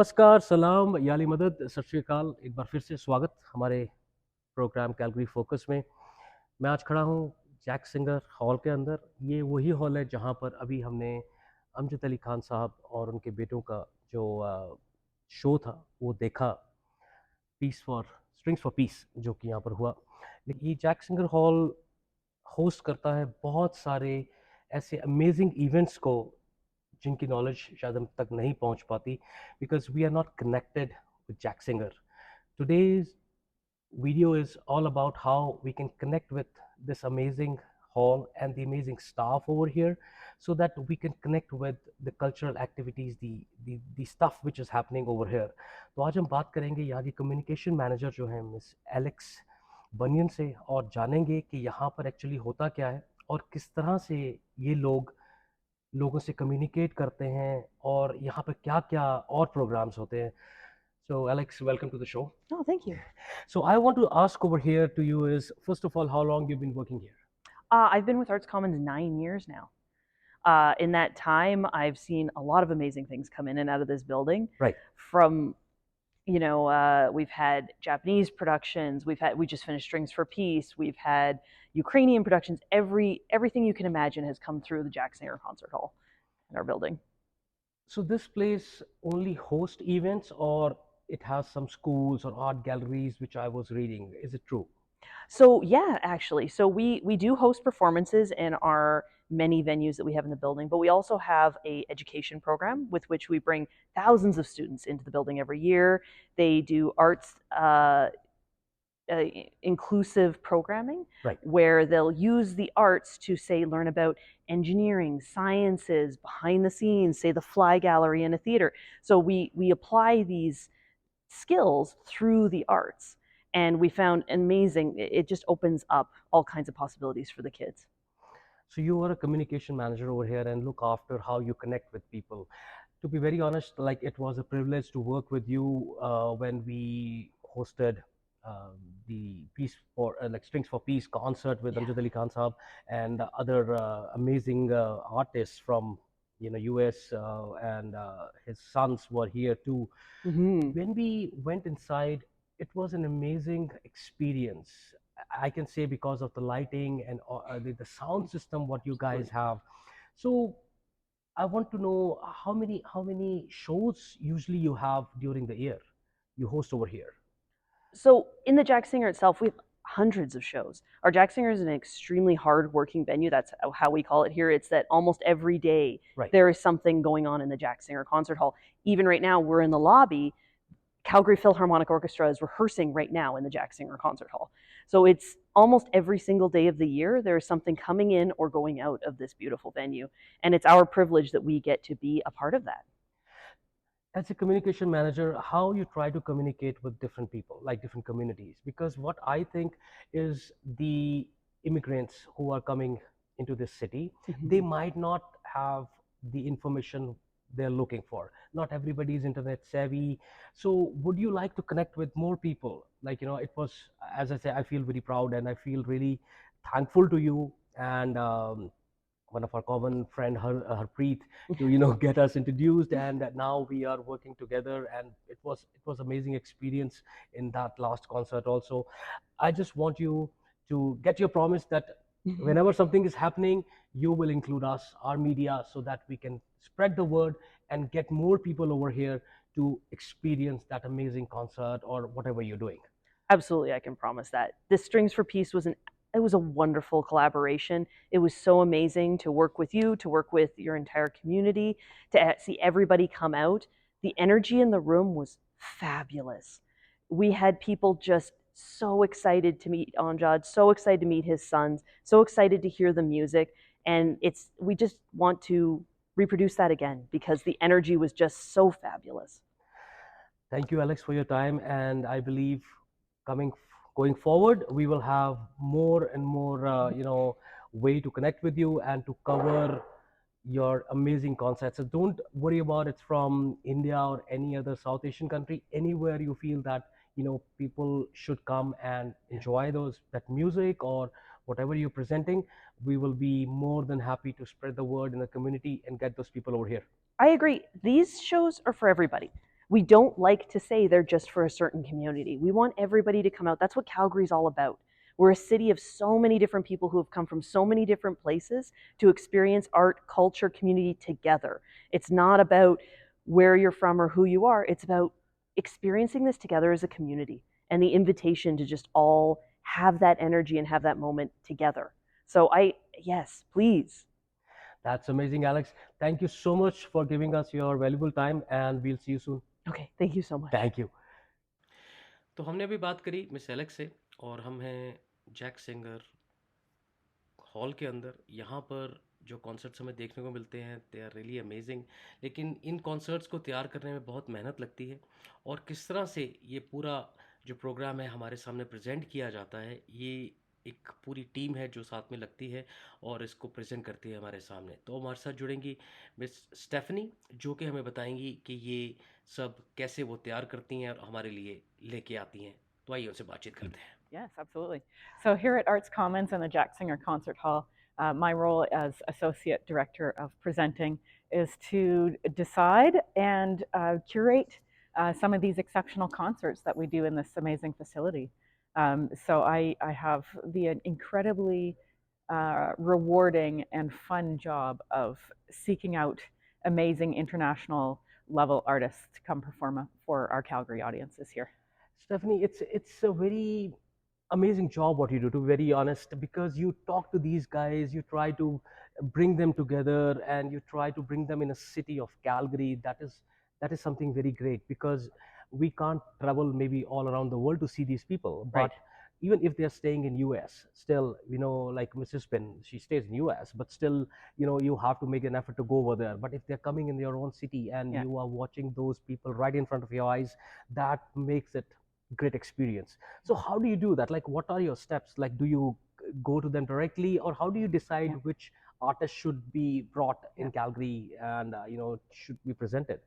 नमस्कार, सलाम, याली मदद, सत श्री अकाल। एक बार फिर से स्वागत हमारे प्रोग्राम कैलगरी फोकस में। मैं आज खड़ा हूँ जैक सिंगर हॉल के अंदर। ये वही हॉल है जहाँ पर अभी हमने अमजद अली खान साहब और उनके बेटों का जो शो था वो देखा, peace for strings for peace, जो कि यहाँ पर हुआ। लेकिन ये जैक सिंगर हॉल होस्ट करता है बहुत सारे ऐसे अमेजिंग इवेंट्स को जिनकी नॉलेज शायद हम तक नहीं पहुंच पाती, because we are not connected with Jack Singer. Today's video is all about how we can connect with this amazing hall and the amazing staff over here, so that we can connect with the cultural activities, the stuff which is happening over here. तो आज हम बात करेंगे यहाँ की communication manager जो है miss Alex बनियन से, और जानेंगे कि यहाँ पर एक्चुअली होता क्या है और किस तरह से ये लोग लोगों से कम्युनिकेट करते हैं और यहाँ पर क्या क्या और प्रोग्राम्स होते हैं. So Alex, welcome to the show. Oh, thank you. So I want to ask over here to you is, first of all, how long you've been working here? I've been with Arts Commons 9 years now. In that time, I've seen a lot of amazing things come in and out of this building. Right. From we've had Japanese productions. We just finished Strings for Peace. We've had Ukrainian productions. Everything you can imagine has come through the Jack Singer Concert Hall in our building. So this place only hosts events, or it has some schools or art galleries, which I was reading. Is it true? So yeah, actually, so we do host performances in our many venues that we have in the building, but we also have a education program with which we bring thousands of students into the building every year. They do arts inclusive programming, Right. where they'll use the arts to, say, learn about engineering, sciences, behind the scenes, say the fly gallery in a theater. So we apply these skills through the arts, and we found amazing. It just opens up all kinds of possibilities for the kids. So you are a communication manager over here and look after how you connect with people. To be very honest, like, it was a privilege to work with you when we hosted uh, the Peace for like Strings for Peace concert with Amjad Ali Khan Sahab and other amazing artists from US, and his sons were here too. Mm-hmm. When we went inside, it was an amazing experience. I can say, because of the lighting and the sound system what you guys have. So I want to know how many shows usually you have during the year you host over here. So in the Jack Singer itself, we have hundreds of shows. Our Jack Singer is an extremely hard-working venue. That's how we call it here. It's that almost every day Right. there is something going on in the Jack Singer Concert Hall. Even right now, we're in the lobby. Calgary Philharmonic Orchestra is rehearsing right now in the Jack Singer Concert Hall. So it's almost every single day of the year there is something coming in or going out of this beautiful venue, and it's our privilege that we get to be a part of that. As a communication manager, how you try to communicate with different people, like different communities? Because what I think is, the immigrants who are coming into this city, they might not have the information they're looking for. Not everybody is internet savvy. So would you like to connect with more people? Like, it was, as I say, I feel very proud and I feel really thankful to you and one of our common friend, Harpreet, to get us introduced, and now we are working together, and it was amazing experience in that last concert also. I just want you to get your promise that whenever something is happening, you will include us, our media, so that we can spread the word and get more people over here to experience that amazing concert or whatever you're doing. Absolutely, I can promise that. This Strings for Peace was a wonderful collaboration. It was so amazing to work with you, to work with your entire community, to see everybody come out. The energy in the room was fabulous. We had people just so excited to meet Anjad, so excited to meet his sons, so excited to hear the music, and we just want to reproduce that again because the energy was just so fabulous. Thank you, Alex, for your time, and I believe coming going forward, we will have more and more, way to connect with you and to cover your amazing concerts. So don't worry about it's from India or any other South Asian country. Anywhere you feel that people should come and enjoy that music or whatever you're presenting, we will be more than happy to spread the word in the community and get those people over here. I agree. These shows are for everybody. We don't like to say they're just for a certain community. We want everybody to come out. That's what Calgary's all about. We're a city of so many different people who have come from so many different places to experience art, culture, community together. It's not about where you're from or who you are. It's about experiencing this together as a community and the invitation to just all have that energy and have that moment together. So yes, please. That's amazing, Alex. Thank you so much for giving us your valuable time, and we'll see you soon. Okay, thank you so much. Thank you. तो हमने अभी बात करी miss Alex से, और हम हैं Jack singer hall के अंदर। यहाँ पर जो कॉन्सर्ट्स हमें देखने को मिलते हैं दे आर रियली अमेजिंग, लेकिन इन कॉन्सर्ट्स को तैयार करने में बहुत मेहनत लगती है, और किस तरह से ये पूरा जो प्रोग्राम है हमारे सामने प्रेजेंट किया जाता है, ये एक पूरी टीम है जो साथ में लगती है और इसको प्रेजेंट करती है हमारे सामने। तो हमारे साथ जुड़ेंगी मिस स्टेफनी, जो कि हमें बताएंगी कि ये सब कैसे वो तैयार करती हैं और हमारे लिए लेके आती हैं। तो आइए उनसे बातचीत करते हैं। Yes, absolutely. So here at Arts Commons and the Jack Singer Concert Hall, my role as Associate Director of Presenting is to decide and curate some of these exceptional concerts that we do in this amazing facility. So I have the incredibly rewarding and fun job of seeking out amazing international level artists to come perform for our Calgary audiences here. Stephanie, it's a very amazing job what you do, to be very honest, because you talk to these guys, you try to bring them together, and you try to bring them in a city of Calgary. That is something very great, because we can't travel maybe all around the world to see these people, but Right. even if they're staying in US, still, like Mrs. Spin, she stays in US, but still, you have to make an effort to go over there. But if they're coming in your own city and Yeah. you are watching those people right in front of your eyes, that makes it great experience. So how do you do that? Like, what are your steps? Like, do you go to them directly, or how do you decide Yeah. which artist should be brought in Yeah. Calgary and should be presented?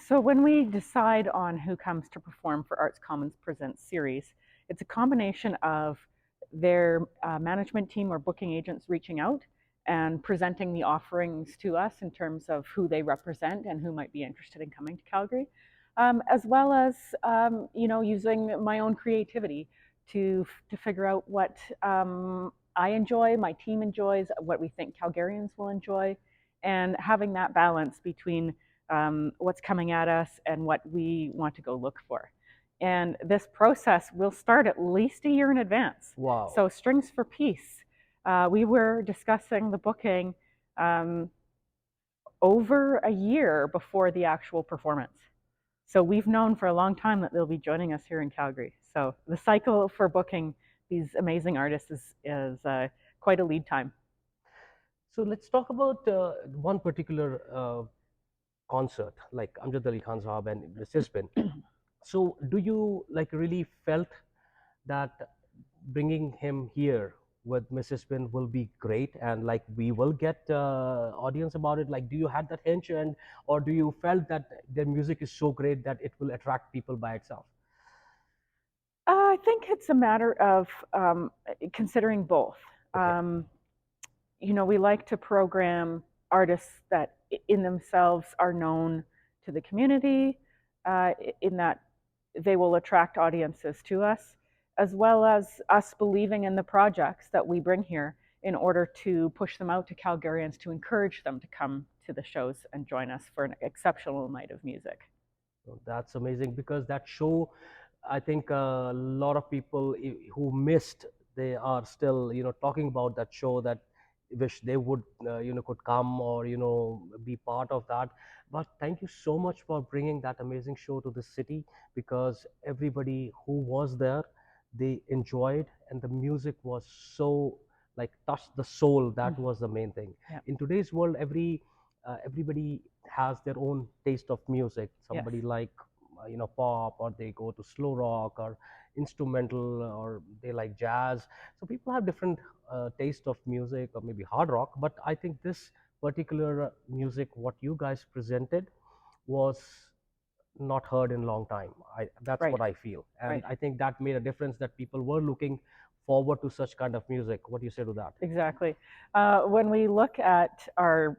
So when we decide on who comes to perform for Arts Commons Presents series, it's a combination of their management team or booking agents reaching out and presenting the offerings to us in terms of who they represent and who might be interested in coming to Calgary, as well as using my own creativity to figure out what I enjoy, my team enjoys, what we think Calgarians will enjoy, and having that balance between what's coming at us and what we want to go look for. And this process will start at least a year in advance. Wow. So Strings for Peace, we were discussing the booking over a year before the actual performance. So we've known for a long time that they'll be joining us here in Calgary. So the cycle for booking these amazing artists is quite a lead time. So let's talk about one particular concert, like Amjad Ali Khan Sahab and Mrs. Spin. So do you like really felt that bringing him here with Mrs. Spin will be great, and like we will get audience about it? Like, do you had that hinge, and or do you felt that their music is so great that it will attract people by itself? I think it's a matter of considering both. Okay. We like to program artists that in themselves are known to the community, in that they will attract audiences to us, as well as us believing in the projects that we bring here in order to push them out to Calgarians, to encourage them to come to the shows and join us for an exceptional night of music. So that's amazing, because that show, I think a lot of people who missed, they are still talking about that show, that wish they would could come or be part of that. But thank you so much for bringing that amazing show to the city, because everybody who was there, they enjoyed, and the music was so like touched the soul. That was the main thing. Yeah. In today's world, everybody has their own taste of music. Somebody Yes. like pop, or they go to slow rock or instrumental, or they like jazz. So people have different taste of music, or maybe hard rock. But I think this particular music what you guys presented was not heard in a long time. That's Right. what I feel, and Right. I think that made a difference, that people were looking forward to such kind of music. What do you say to that? Exactly. When we look at our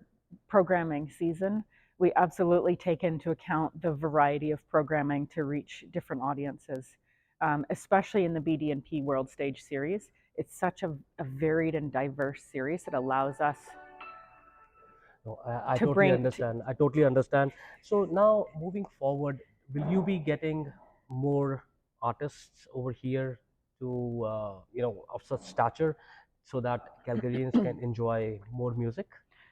programming season, we absolutely take into account the variety of programming to reach different audiences, especially in the BD&P World Stage series. It's such a varied and diverse series that allows us No, I to totally bring. understand. I totally understand. So now moving forward, will you be getting more artists over here to, of such stature so that Calgarians can enjoy more music?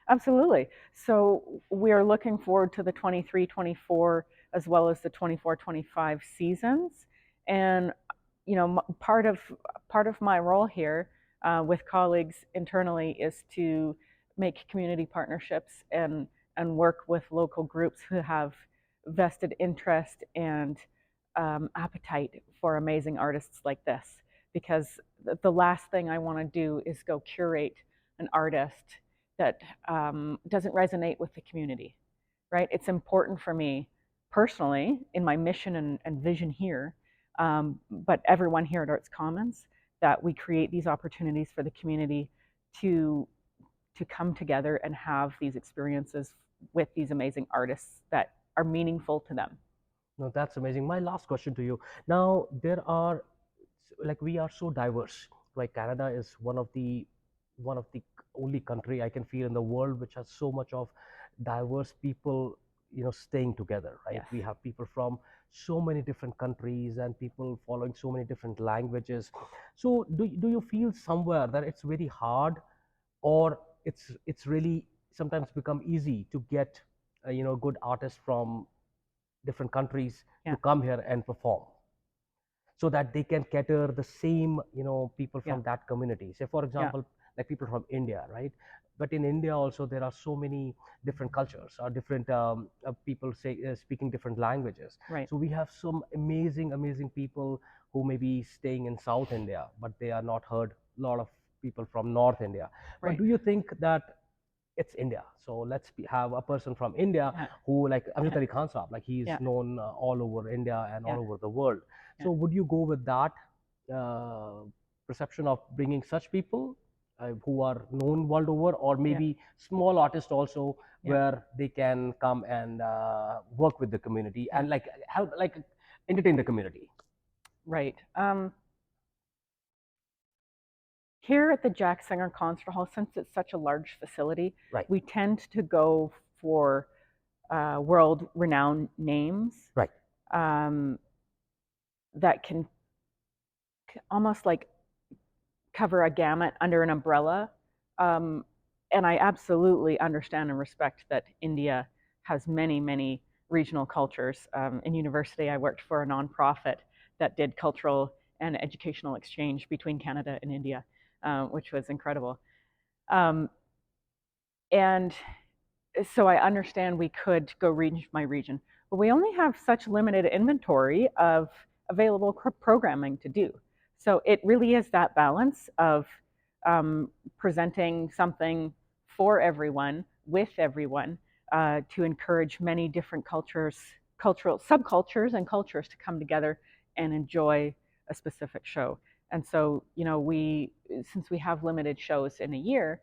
Absolutely. So we are looking forward to the 23-24 as well as the 24-25 seasons. And part of my role here with colleagues internally is to make community partnerships and work with local groups who have vested interest and appetite for amazing artists like this. Because the last thing I want to do is go curate an artist that doesn't resonate with the community, right? It's important for me personally in my mission and vision here, but everyone here at Arts Commons, that we create these opportunities for the community to to come together and have these experiences with these amazing artists that are meaningful to them. No, that's amazing. My last question to you. Now, there are like we are so diverse. Like Canada is one of the only country I can feel in the world which has so much of diverse people, staying together, right? Yes. We have people from so many different countries and people following so many different languages. So do you feel somewhere that it's very hard, or it's really sometimes become easy to get good artists from different countries Yeah. to come here and perform so that they can cater the same people Yeah. from that community, say for Yeah. example like people from India, right? But in India also there are so many different cultures or different people say speaking different languages. Right. So we have some amazing people who may be staying in South India but they are not heard a lot of people from North India. But Right. do you think that it's India? So have a person from India Yeah. who, like Amrit Ali Khan Saab, like he's Yeah. known all over India and Yeah. all over the world. Yeah. So would you go with that uh, perception of bringing such people who are known world over, or Yeah. maybe small artists also Yeah. where they can come and work with the community Yeah. and like help, like entertain the community? Right. Here at the Jack Singer Concert Hall, since it's such a large facility, Right. we tend to go for world-renowned names Right. that can almost like cover a gamut under an umbrella. And I absolutely understand and respect that India has many regional cultures. In university, I worked for a nonprofit that did cultural and educational exchange between Canada and India, which was incredible. Um, and so I understand we could go region by region, but we only have such limited inventory of available programming to do. So it really is that balance of presenting something for everyone, with everyone, to encourage many different cultural subcultures and cultures to come together and enjoy a specific show. And so, since we have limited shows in a year,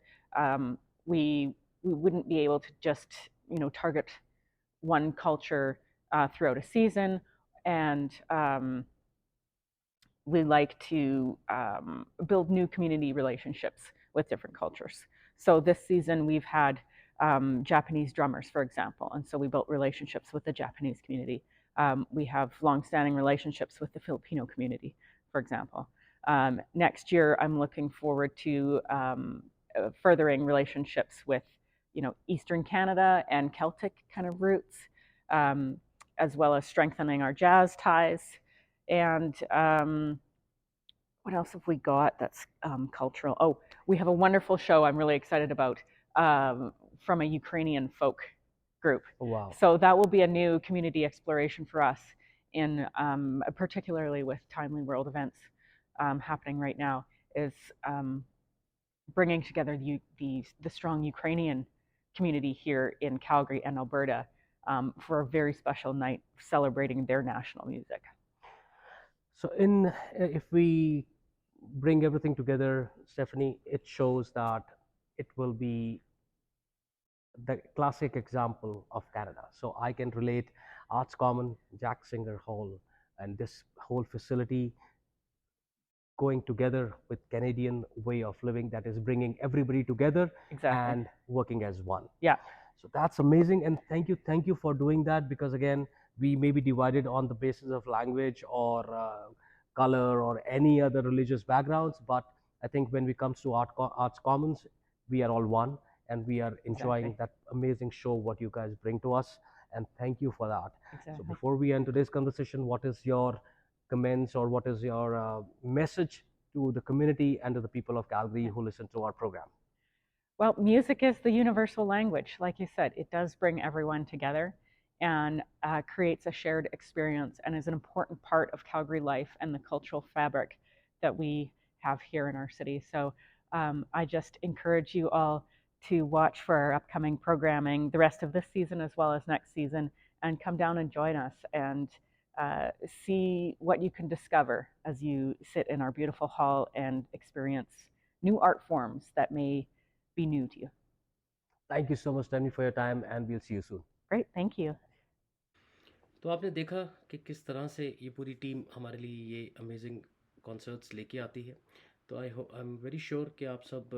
we wouldn't be able to just target one culture throughout a season, and we like to build new community relationships with different cultures. So this season we've had Japanese drummers, for example, and so we built relationships with the Japanese community. We have longstanding relationships with the Filipino community, for example. Next year, I'm looking forward to furthering relationships with, Eastern Canada and Celtic kind of roots, as well as strengthening our jazz ties. And what else have we got that's cultural? Oh, we have a wonderful show I'm really excited about from a Ukrainian folk group. Wow. So that will be a new community exploration for us, in particularly with timely world events happening right now, is bringing together the strong Ukrainian community here in Calgary and Alberta for a very special night celebrating their national music. So if we bring everything together, Stephanie, it shows that it will be the classic example of Canada. So I can relate Arts Common, Jack Singer Hall, and this whole facility going together with Canadian way of living that is bringing everybody together Exactly. and working as one. Yeah. So that's amazing, and thank you for doing that, because again, we may be divided on the basis of language or color or any other religious backgrounds, but I think when it comes to Arts Commons, we are all one, and we are enjoying Exactly. that amazing show what you guys bring to us, and thank you for that. So Exactly. before we end today's conversation, what is your comments or what is your message to the community and to the people of Calgary Yeah. who listen to our program? Well, music is the universal language. Like you said, it does bring everyone together and creates a shared experience and is an important part of Calgary life and the cultural fabric that we have here in our city. So I just encourage you all to watch for our upcoming programming the rest of this season as well as next season, and come down and join us and see what you can discover as you sit in our beautiful hall and experience new art forms that may be new to you. Thank you so much, Danny, for your time, and we'll see you soon. Great, thank you. तो आपने देखा कि किस तरह से ये पूरी team हमारे लिए ये अमेजिंग कॉन्सर्ट्स लेके आती है। तो आई एम वेरी श्योर कि आप सब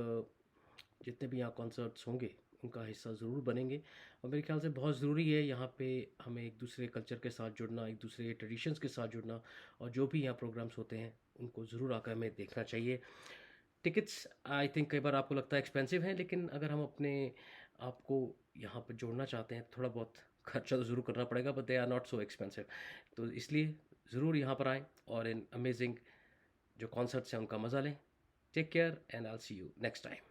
जितने भी यहाँ कॉन्सर्ट्स होंगे उनका हिस्सा ज़रूर बनेंगे, और मेरे ख्याल से बहुत ज़रूरी है यहाँ पे हमें एक दूसरे कल्चर के साथ जुड़ना, एक दूसरे ट्रेडिशंस के साथ जुड़ना, और जो भी यहाँ प्रोग्राम्स होते हैं उनको ज़रूर आकर हमें देखना चाहिए। टिकट्स आई थिंक कई बार आपको लगता है एक्सपेंसिव हैं, लेकिन अगर हम अपने आप को यहाँ पर जोड़ना चाहते हैं थोड़ा बहुत खर्चा तो ज़रूर करना पड़ेगा, but they are not so expensive. तो इसलिए ज़रूर यहाँ पर आएँ और इन अमेजिंग जो कॉन्सर्ट्स हैं उनका मज़ा लें। Take care and I will see you next time.